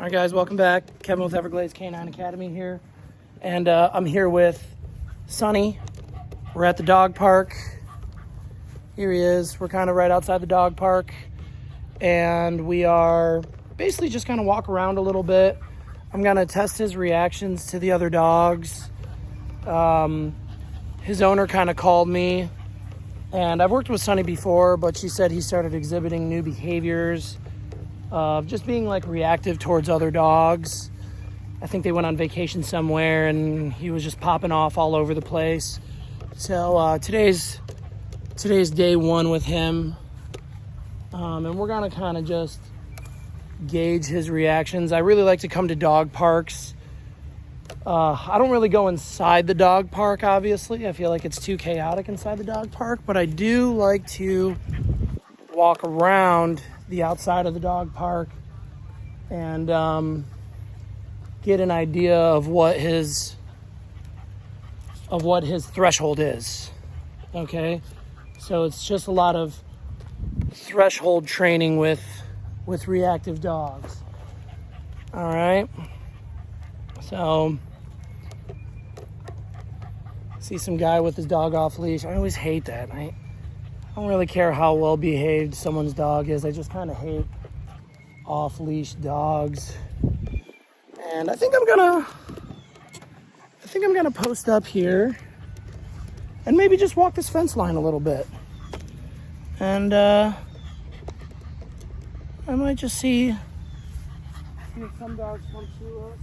All right, guys, welcome back. Kevin with Everglades Canine Academy here. And I'm here with Sonny. We're at the dog park. Here he is. We're kind of right outside the dog park. And we are basically just going to walk around a little bit. I'm going to test his reactions to the other dogs. His owner kind of called me. And I've worked with Sonny before, but she said he started exhibiting new behaviors. Just being like reactive towards other dogs. I think they went on vacation somewhere and he was just popping off all over the place. So today's day one with him. And we're gonna kind of just gauge his reactions. I really like to come to dog parks. I don't really go inside the dog park, obviously. I feel like it's too chaotic inside the dog park, but I do like to walk around the outside of the dog park and get an idea of what his threshold is. Okay, so it's just a lot of threshold training with reactive dogs. All right, so see some guy with his dog off leash. I always hate that. I don't really care how well behaved someone's dog is. I just kind of hate off leash dogs. And I think I'm gonna post up here and maybe just walk this fence line a little bit. And I might just see if some dogs come to us.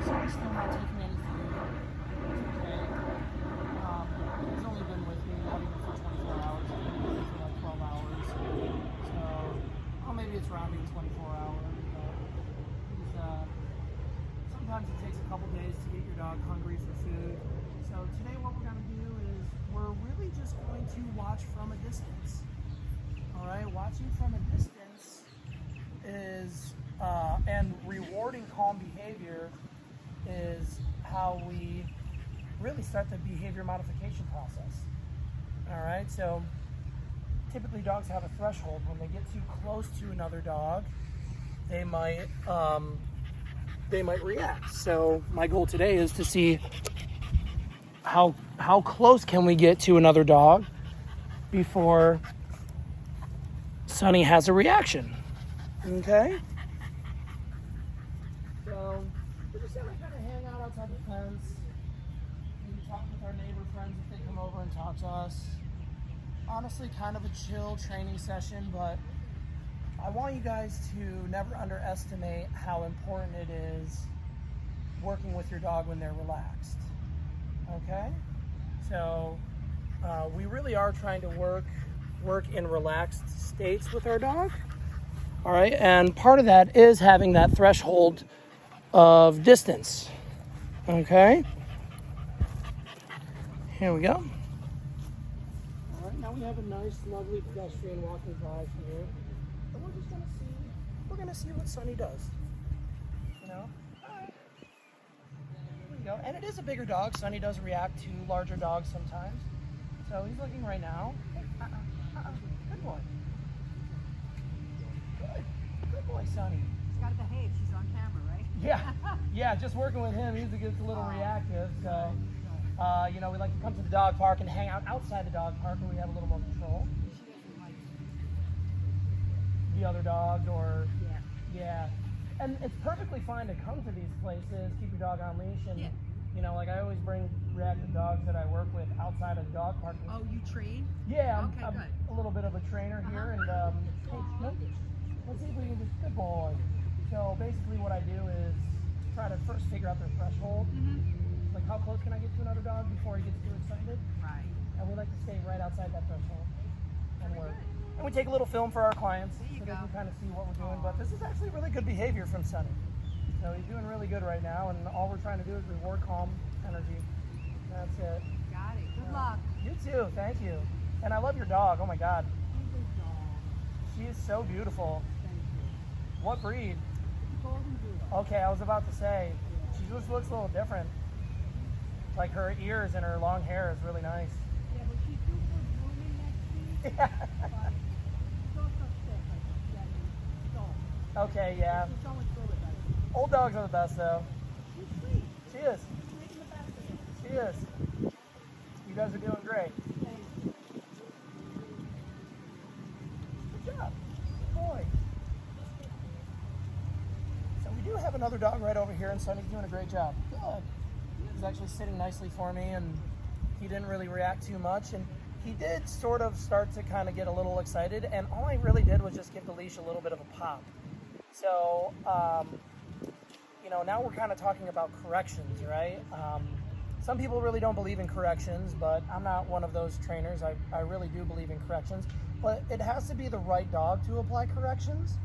Sonny's still not taking any food. It's okay. He's only been with me not even for 24 hours. He's been with me for like 12 hours. So, well, maybe it's rounding 24 hours. But he's, sometimes it takes a couple days to get your dog hungry for food. So today what we're going to do is we're really just going to watch from a distance. All right, watching from a distance is, and rewarding calm behavior is how we really start the behavior modification process. All right, so typically dogs have a threshold. When they get too close to another dog, they might react. So my goal today is to see how close can we get to another dog before Sonny has a reaction. Okay? So we're just gonna kind of hang out outside the fence, maybe talk with our neighbor friends if they come over and talk to us. Honestly, kind of a chill training session, but I want you guys to never underestimate how important it is working with your dog when they're relaxed. Okay? So we really are trying to work in relaxed states with our dog. All right, and part of that is having that threshold of distance. Okay, here we go. All right, now we have a nice, lovely pedestrian walking by here, and we're just gonna see what Sonny does. You know, all right. Here we go. And it is a bigger dog. Sonny does react to larger dogs sometimes. So he's looking right now. Hey, good boy. Good boy, Sonny. She's got to behave. She's on camera, right? Yeah. Just working with him, he gets a little reactive. So, we like to come to the dog park and hang out outside the dog park where we have a little more control. She doesn't like the other dogs, or yeah. And it's perfectly fine to come to these places, keep your dog on leash, and like I always bring reactive dogs that I work with outside of the dog park. Oh, you train? Yeah, okay, I'm good. a little bit of a trainer here, and let's see if we can just, good boy. So basically what I do is try to first figure out their threshold. Like how close can I get to another dog before he gets too excited? Right. And we like to stay right outside that threshold and work. And we take a little film for our clients so they can kind of see what we're doing. But this is actually really good behavior from Sonny. So he's doing really good right now, and all we're trying to do is reward calm energy. That's it. Got it. Good luck. You too. Thank you. And I love your dog. Oh my God. is so beautiful. Thank you. What breed? Golden Doodle. Okay, I was about to say, she just looks a little different. Like her ears and her long hair is really nice. Yeah, but she's due for grooming next week. Yeah. But she's also sick, like she's getting ill. Okay, yeah. She's going through it, I think. Old dogs are the best though. She's sweet. She is. She's sweet in the best of it. She is. You guys are doing great. Thank you. Good job. Good boy. So we do have another dog right over here, and Sonny's doing a great job. Good. He's actually sitting nicely for me, and he didn't really react too much. And he did sort of start to kind of get a little excited, and all I really did was just give the leash a little bit of a pop. So, you know, now we're kind of talking about corrections, right? Some people really don't believe in corrections, but I'm not one of those trainers. I really do believe in corrections, but it has to be the right dog to apply corrections.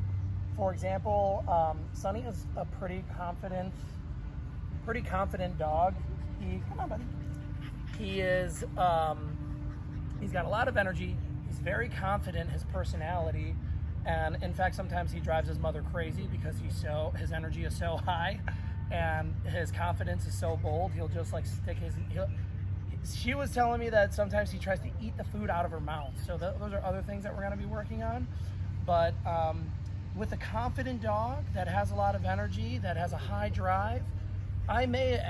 For example, Sonny is a pretty confident dog. Come on, buddy. He is, he's got a lot of energy. He's very confident, his personality. And in fact, sometimes he drives his mother crazy because his energy is so high and his confidence is so bold. He'll just like she was telling me that sometimes he tries to eat the food out of her mouth. So those are other things that we're going to be working on. But with a confident dog that has a lot of energy, that has a high drive, I may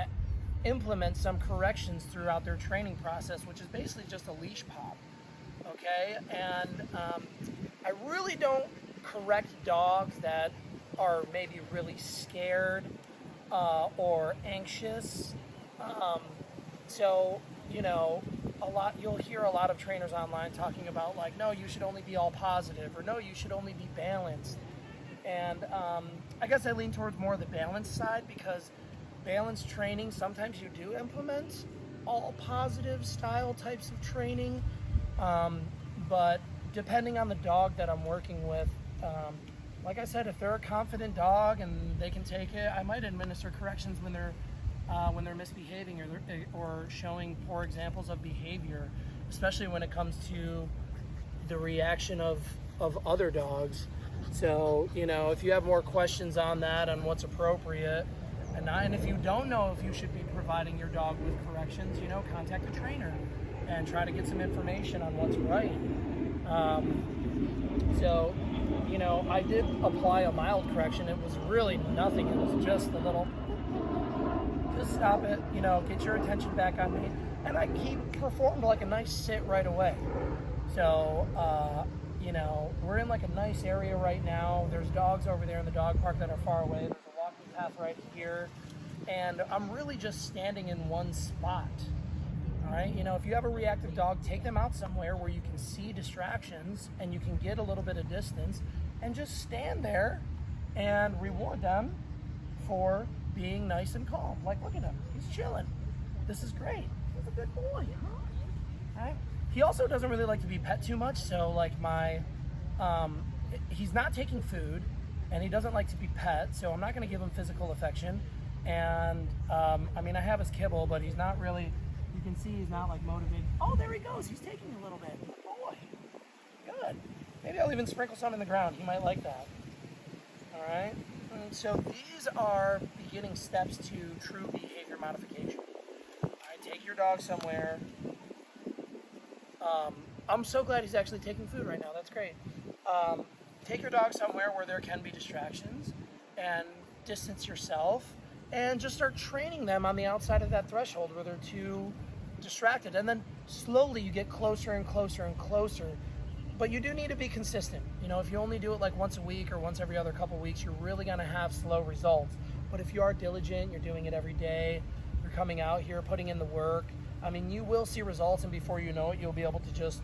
implement some corrections throughout their training process, which is basically just a leash pop. Okay, and I really don't correct dogs that are maybe really scared or anxious. So, you know, you'll hear a lot of trainers online talking about like, no, you should only be all positive, or no, you should only be balanced. And I guess I lean towards more the balanced side, because balanced training, sometimes you do implement all positive style types of training. But depending on the dog that I'm working with, like I said, if they're a confident dog and they can take it, I might administer corrections when they're misbehaving or showing poor examples of behavior, especially when it comes to the reaction of other dogs. So, you know, if you have more questions on that, on what's appropriate, and if you don't know if you should be providing your dog with corrections, you know, contact a trainer and try to get some information on what's right. So, you know, I did apply a mild correction. It was really nothing. It was just a little, just stop it, you know, get your attention back on me. And he performed like a nice sit right away. So, you know, we're in like a nice area right now. There's dogs over there in the dog park that are far away. There's a walking path right here. And I'm really just standing in one spot. All right, you know, if you have a reactive dog, take them out somewhere where you can see distractions and you can get a little bit of distance, and just stand there and reward them for being nice and calm. Like, look at him, he's chilling. This is great. He's a good boy. All right. He also doesn't really like to be pet too much, so like he's not taking food, and he doesn't like to be pet, so I'm not going to give him physical affection. And I mean, I have his kibble, but he's not really. You can see he's not like motivated. Oh, there he goes. He's taking a little bit. Good boy. Good. Maybe I'll even sprinkle some in the ground. He might like that. All right. And so these are beginning steps to true behavior modification. All right. Take your dog somewhere. I'm so glad he's actually taking food right now. That's great. Take your dog somewhere where there can be distractions, and distance yourself. And just start training them on the outside of that threshold where they're too distracted. And then slowly you get closer and closer and closer. But you do need to be consistent. You know, if you only do it like once a week or once every other couple weeks, you're really going to have slow results. But if you are diligent, you're doing it every day, you're coming out here, putting in the work, I mean, you will see results, and before you know it, you'll be able to just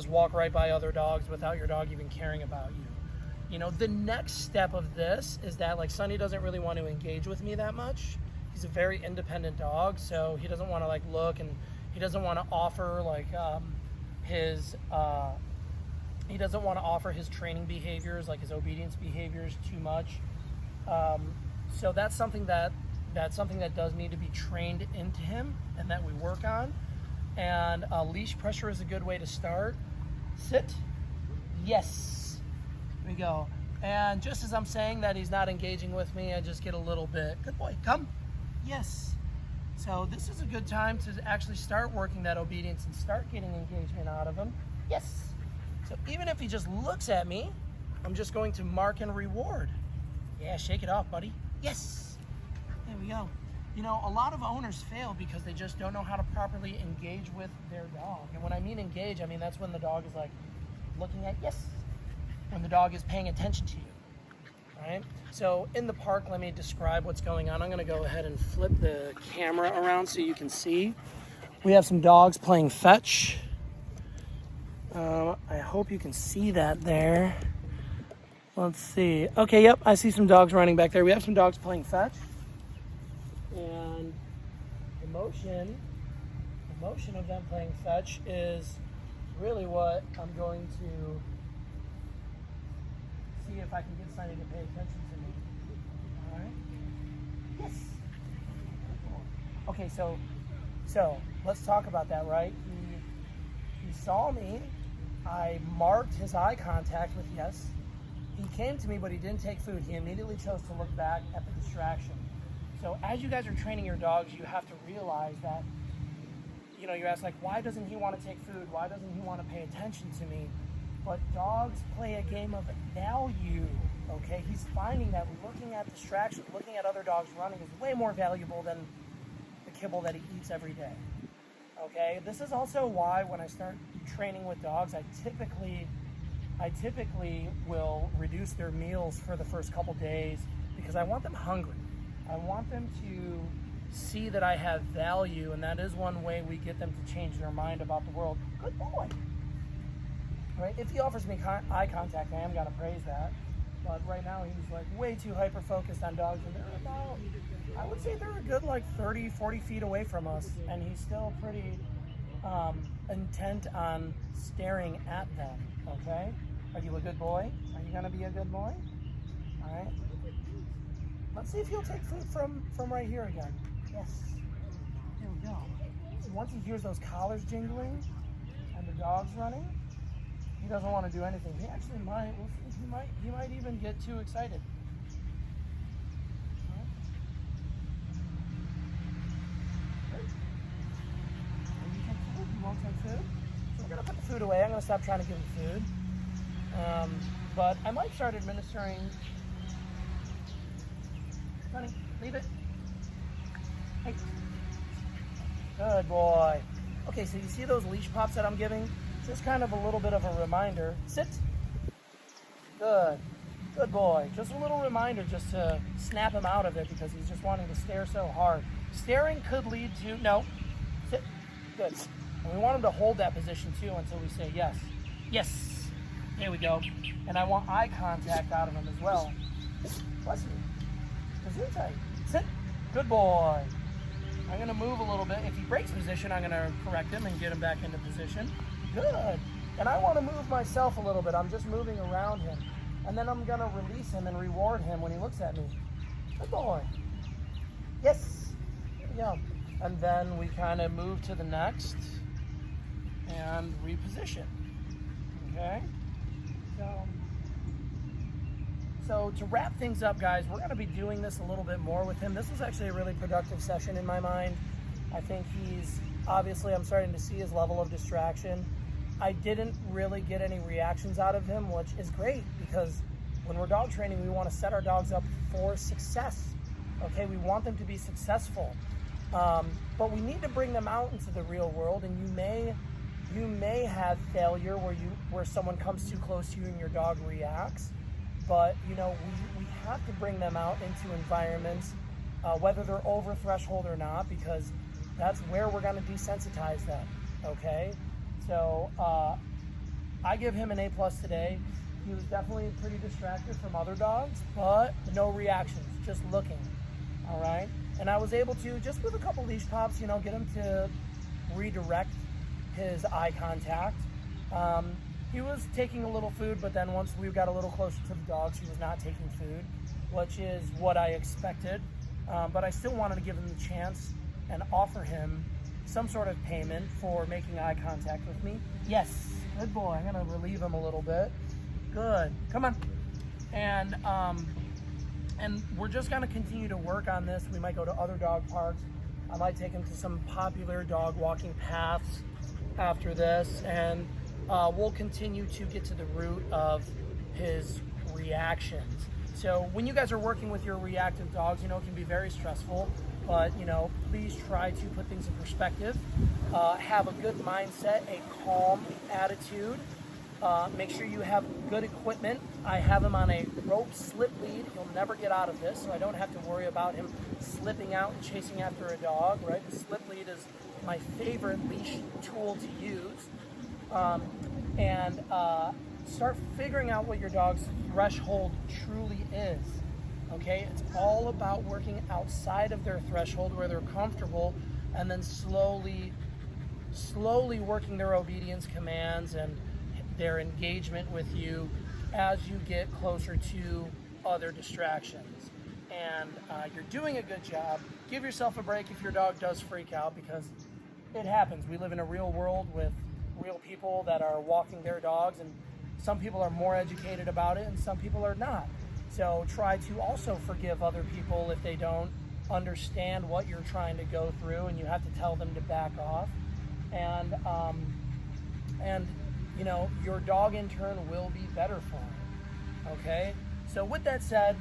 walk right by other dogs without your dog even caring about you. You know, the next step of this is that, like, Sonny doesn't really want to engage with me that much. He's a very independent dog, so he doesn't want to, like, look, and he doesn't want to offer, like, he doesn't want to offer his training behaviors, like his obedience behaviors, too much. So that's something that does need to be trained into him and that we work on. And leash pressure is a good way to start. Sit, Yes. There we go. And just as I'm saying that he's not engaging with me, I just get a little bit, good boy, come. Yes. So this is a good time to actually start working that obedience and start getting engagement out of him. Yes. So even if he just looks at me, I'm just going to mark and reward. Yeah, shake it off, buddy. Yes. There we go. You know, a lot of owners fail because they just don't know how to properly engage with their dog. And when I mean engage, I mean that's when the dog is like looking at, yes, when the dog is paying attention to you. All right? So in the park, let me describe what's going on. I'm going to go ahead and flip the camera around so you can see. We have some dogs playing fetch. I hope you can see that there. Let's see. Okay, yep, I see some dogs running back there. We have some dogs playing fetch. And the motion of them playing fetch is really what I'm going to see if I can get Sunny to pay attention to me. All right? Yes. Okay, so let's talk about that, right? He saw me. I marked his eye contact with yes. He came to me, but he didn't take food. He immediately chose to look back at the distraction. So as you guys are training your dogs, you have to realize that, you know, you ask like, why doesn't he want to take food? Why doesn't he want to pay attention to me? But dogs play a game of value, okay? He's finding that looking at distractions, looking at other dogs running is way more valuable than the kibble that he eats every day, okay? This is also why when I start training with dogs, I typically will reduce their meals for the first couple days because I want them hungry. I want them to see that I have value, and that is one way we get them to change their mind about the world. Good boy. Right? If he offers me eye contact, I am going to praise that. But right now he's like way too hyper-focused on dogs, and they're about, I would say they're a good like 30, 40 feet away from us, and he's still pretty intent on staring at them, okay? Are you a good boy? Are you going to be a good boy? All right. Let's see if he'll take food from right here again. Yes. Here we go. So once he hears those collars jingling and the dog's running, he doesn't want to do anything. He actually might. We'll see. He might even get too excited. Right. Will you take food? You won't take food? So we're gonna put the food away. I'm gonna stop trying to give him food. But I might start administering. Honey, leave it. Hey. Good boy. Okay, so you see those leash pops that I'm giving? Just kind of a little bit of a reminder. Sit. Good. Good boy. Just a little reminder just to snap him out of it because he's just wanting to stare so hard. Staring could lead to, no. Sit. Good. And we want him to hold that position too until we say yes. Yes. There we go. And I want eye contact out of him as well. Bless you. Gesundheit. Sit. Good boy. I'm going to move a little bit. If he breaks position, I'm going to correct him and get him back into position. Good. And I want to move myself a little bit. I'm just moving around him. And then I'm going to release him and reward him when he looks at me. Good boy. Yes. There we go. And then we kind of move to the next and reposition. Okay? So to wrap things up, guys, we're going to be doing this a little bit more with him. This was actually a really productive session in my mind. I think obviously I'm starting to see his level of distraction. I didn't really get any reactions out of him, which is great because when we're dog training, we want to set our dogs up for success. Okay, we want them to be successful. But we need to bring them out into the real world, and you may have failure where someone comes too close to you and your dog reacts. But, you know, we have to bring them out into environments, whether they're over threshold or not, because that's where we're going to desensitize them, okay? So I give him an A+ today. He was definitely pretty distracted from other dogs, but no reactions, just looking, all right? And I was able to, just with a couple leash pops, you know, get him to redirect his eye contact. He was taking a little food, but then once we got a little closer to the dogs, he was not taking food, which is what I expected. But I still wanted to give him the chance and offer him some sort of payment for making eye contact with me. Yes, good boy. I'm going to relieve him a little bit. Good. Come on. And we're just gonna continue to work on this. We might go to other dog parks. I might take him to some popular dog walking paths after this, and we'll continue to get to the root of his reactions. So when you guys are working with your reactive dogs, you know, it can be very stressful, but you know, please try to put things in perspective. Have a good mindset, a calm attitude. Make sure you have good equipment. I have him on a rope slip lead. He'll never get out of this, so I don't have to worry about him slipping out and chasing after a dog, right? The slip lead is my favorite leash tool to use. Start figuring out what your dog's threshold truly is, okay? It's all about working outside of their threshold where they're comfortable, and then slowly working their obedience commands and their engagement with you as you get closer to other distractions. And you're doing a good job. Give yourself a break if your dog does freak out, because it happens. We live in a real world with real people that are walking their dogs, and some people are more educated about it and some people are not. So try to also forgive other people if they don't understand what you're trying to go through, and you have to tell them to back off. And you know, your dog in turn will be better for it. Okay? So with that said,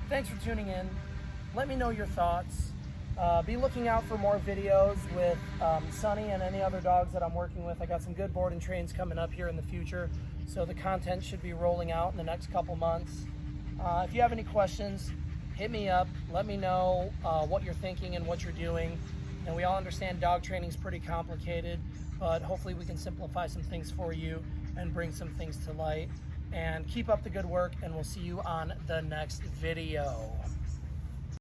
thanks for tuning in. Let me know your thoughts. Be looking out for more videos with Sunny and any other dogs that I'm working with. I got some good board and trains coming up here in the future, so the content should be rolling out in the next couple months. If you have any questions, hit me up. Let me know what you're thinking and what you're doing. And we all understand dog training is pretty complicated, but hopefully we can simplify some things for you and bring some things to light. And keep up the good work, and we'll see you on the next video.